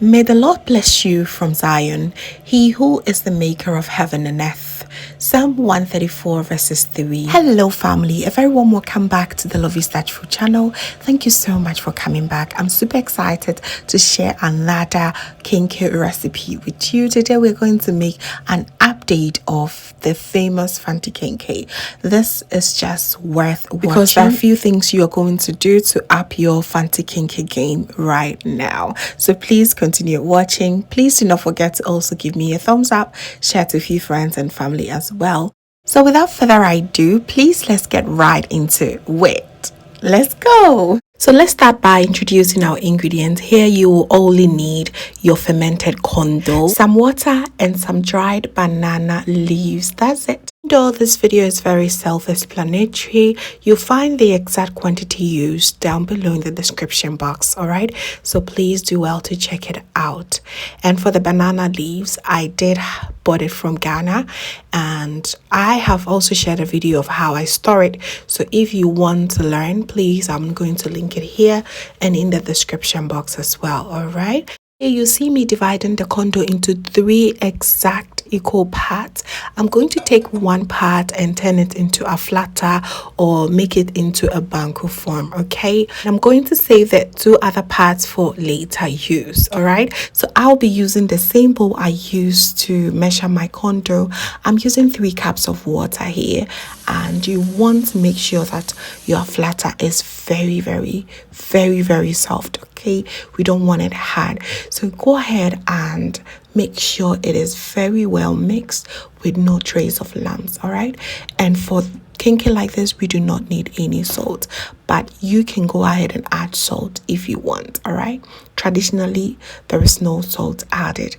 May the Lord bless you from Zion, he who is the maker of heaven and earth. Psalm 134 verses 3. Hello family, a very warm welcome back to the Lovystouch food channel. Thank you so much for coming back. I'm super excited to share another Kenkey recipe with you. Today we're going to make an update of the famous Fante Kenkey. This is just worth watching because there are a few things you're going to do to up your Fante Kenkey game right now. So please continue watching. Please do not forget to also give me a thumbs up, share to a few friends and family as well. So without further ado, please let's get right into it. Let's go. So let's start by introducing our ingredients. Here you will only need your fermented condo, some water and some dried banana leaves. That's it. Though this video is very self-explanatory, you'll find the exact quantity used down below in the description box, alright? So please do well to check it out. And for the banana leaves, I did bought it from Ghana, and I have also shared a video of how I store it. So if you want to learn, please, I'm going to link it here and in the description box as well, alright? Here you see me dividing the condo into 3 exact equal parts. I'm going to take one part and turn it into a flatter or make it into a banku form, okay? I'm going to save the 2 other parts for later use, all right? So I'll be using the same bowl I used to measure my condo. I'm using 3 cups of water here, and you want to make sure that your flatter is very, very soft, okay? We don't want it hard. So go ahead and make sure it is very well mixed with no trace of lumps, all right? And for Kenkey like this, we do not need any salt, but you can go ahead and add salt if you want, all right? Traditionally, there is no salt added.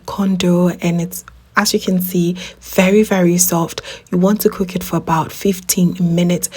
Condo, and it's, as you can see, very soft. You want to cook it for about 15 minutes.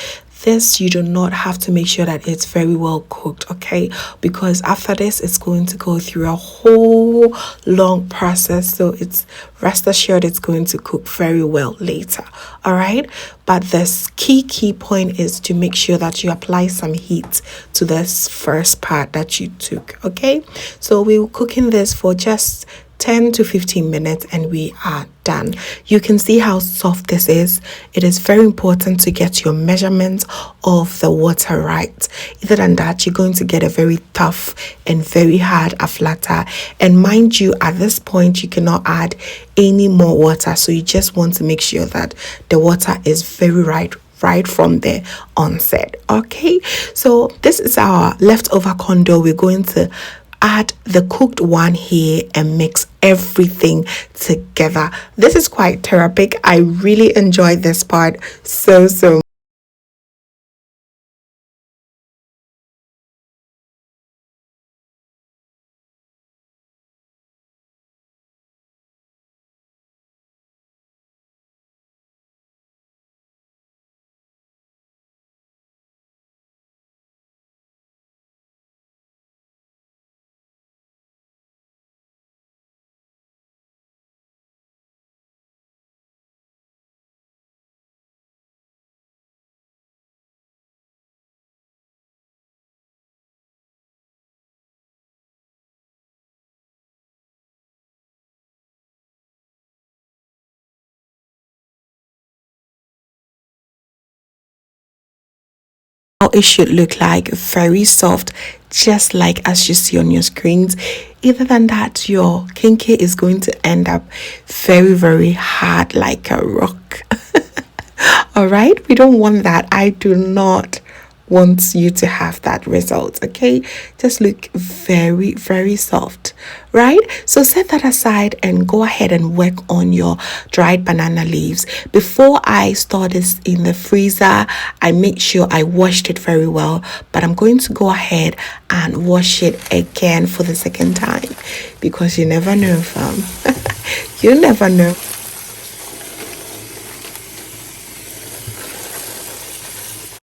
This, you do not have to make sure that it's very well cooked, okay? Because after this, it's going to go through a whole long process. So it's, rest assured, it's going to cook very well later, all right? But this key point is to make sure that you apply some heat to this first part that you took, okay? So we're cooking this for just 10 to 15 minutes and we are done. You can see how soft this is. It is very important to get your measurements of the water right. Other than that, you're going to get a very tough and very hard flatter. And mind you, at this point, you cannot add any more water. So you just want to make sure that the water is very right from the onset. Okay, so this is our leftover condo. We're going to add the cooked one here and mix everything together. This is quite therapeutic. I really enjoyed this part so much. How it should look like, very soft, just like as you see on your screens. Other than that, your Kenkey is going to end up very hard like a rock. All right, we don't want that. I do not want you to have that result. Okay, just look very, very soft, right? So set that aside and go ahead and work on your dried banana leaves. Before I store this in the freezer, I make sure I washed it very well, but I'm going to go ahead and wash it again for the second time, because you never know, fam. You never know.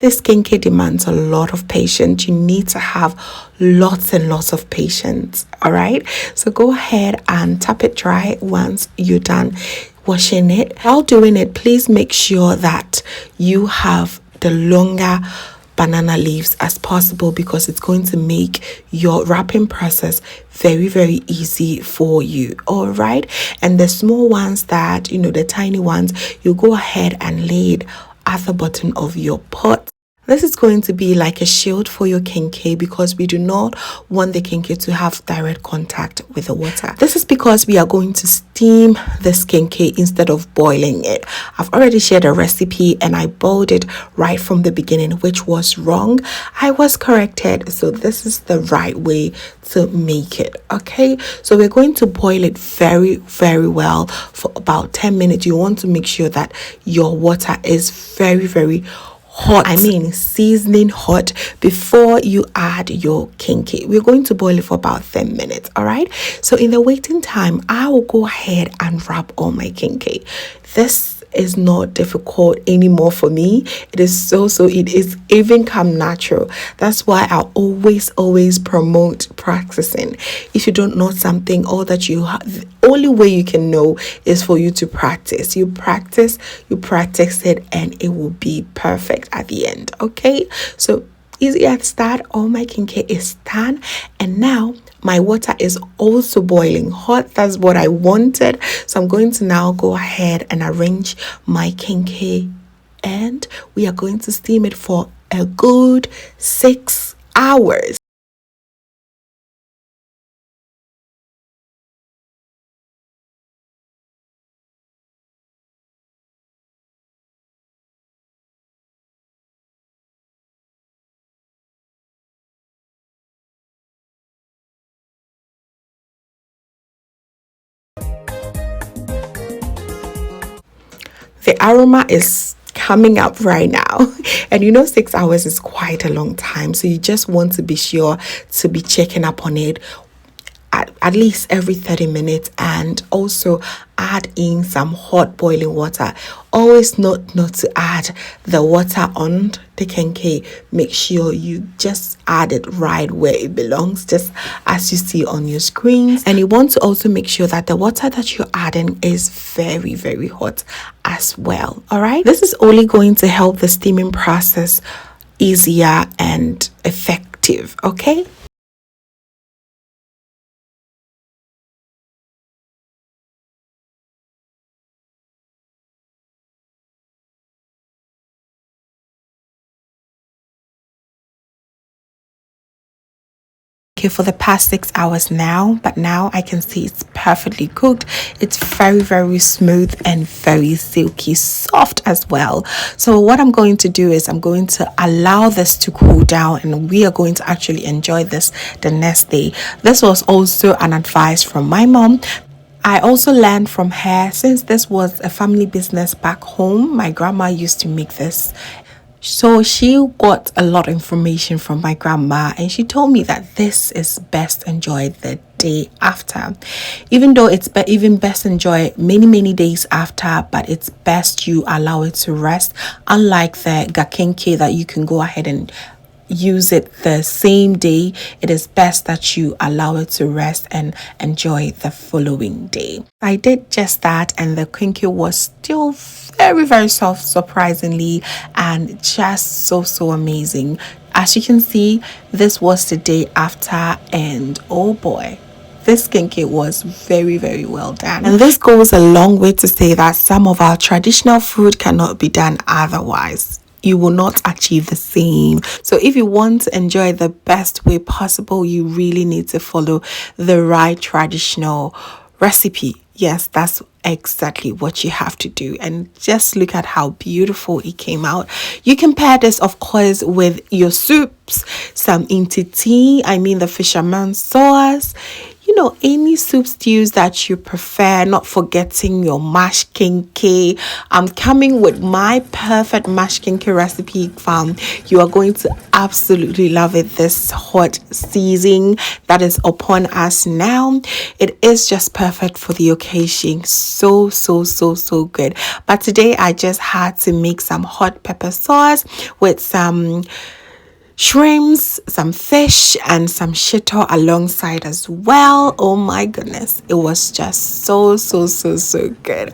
This kenkey demands a lot of patience. You need to have lots and lots of patience. All right. So go ahead and tap it dry once you're done washing it. While doing it, please make sure that you have the longer banana leaves as possible, because it's going to make your wrapping process very, very easy for you. All right. And the small ones that, the tiny ones, you go ahead and lay it at the bottom of your pot. This is going to be like a shield for your kenkey, because we do not want the kenkey to have direct contact with the water. This is because we are going to steam this kenkey instead of boiling it. I've already shared a recipe and I boiled it right from the beginning, which was wrong. I was corrected. So this is the right way to make it. Okay, so we're going to boil it very, very well for about 10 minutes. You want to make sure that your water is very, very hot. Seasoning hot before you add your kenkey. We're going to boil it for about 10 minutes. All right. So in the waiting time, I will go ahead and wrap all my kenkey. This is not difficult anymore for me. It is it is even come natural. That's why I always promote practicing. If you don't know something, all that you have, the only way you can know is for you to practice. You practice it, and it will be perfect at the end. Okay, so easy at start. All my kenkey is done, and now my water is also boiling hot. That's what I wanted. So I'm going to now go ahead and arrange my kenkey, and we are going to steam it for a good 6 hours. The aroma is coming up right now, and 6 hours is quite a long time, so you just want to be sure to be checking up on it at least every 30 minutes, and also add in some hot boiling water. Always not to add the water on the kenkey. Make sure you just add it right where it belongs, just as you see on your screens. And you want to also make sure that the water that you're adding is very, very hot as well. All right, this is only going to help the steaming process easier and effective. Okay. Okay, for the past 6 hours now, but now I can see it's perfectly cooked. It's very, very smooth and very silky soft as well. So what I'm going to do is I'm going to allow this to cool down, and we are going to actually enjoy this the next day. This was also an advice from my mom. I also learned from her, since this was a family business back home. My grandma used to make this. So she got a lot of information from my grandma, and she told me that this is best enjoyed the day after, even though it's even best enjoyed many days after, but it's best you allow it to rest. Unlike the gakenke that you can go ahead and use it the same day, it is best that you allow it to rest and enjoy the following day. I did just that, and the kenkey was still very, very soft, surprisingly, and just so amazing. As you can see, this was the day after, and oh boy, this kenkey was very, very well done. And this goes a long way to say that some of our traditional food cannot be done otherwise. You will not achieve the same. So if you want to enjoy the best way possible, you really need to follow the right traditional recipe. Yes, that's exactly what you have to do. And just look at how beautiful it came out. You can pair this, of course, with your soups, some intiti, I mean the fisherman's sauce, any soup stews that you prefer, not forgetting your mashed kenkey. I'm coming with my perfect mashed kenkey recipe, fam. You are going to absolutely love it this hot season that is upon us now. It is just perfect for the occasion. So good. But today I just had to make some hot pepper sauce with some shrimps, some fish, and some shito alongside as well. Oh my goodness, it was just so good.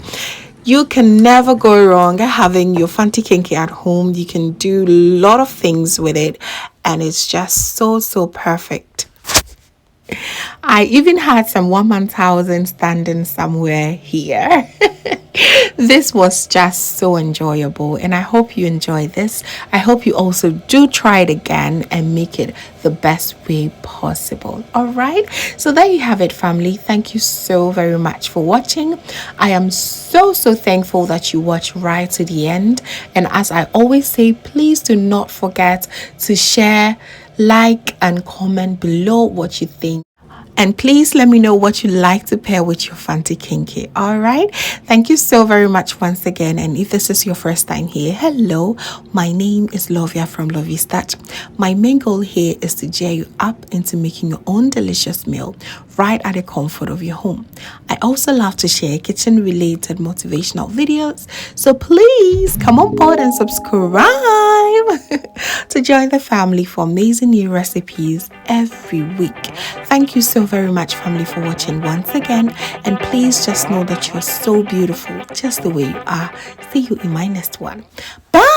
You can never go wrong having your Fante Kenkey at home. You can do a lot of things with it, and it's just so perfect. I even had some 1,000 standing somewhere here. This was just so enjoyable, and I hope you enjoy this. I hope you also do try it again and make it the best way possible. All right, so there you have it, family. Thank you so very much for watching. I am so thankful that you watch right to the end, and as I always say, please do not forget to share, like, and comment below what you think. And please let me know what you like to pair with your Fante Kenkey. All right. Thank you so very much once again. And if this is your first time here, hello. My name is Lovia from Lovystouch. My main goal here is to cheer you up into making your own delicious meal right at the comfort of your home. I also love to share kitchen related motivational videos. So please come on board and subscribe to join the family for amazing new recipes every week. Thank you so very much, family, for watching once again, and please just know that you're so beautiful just the way you are. See you in my next one. Bye.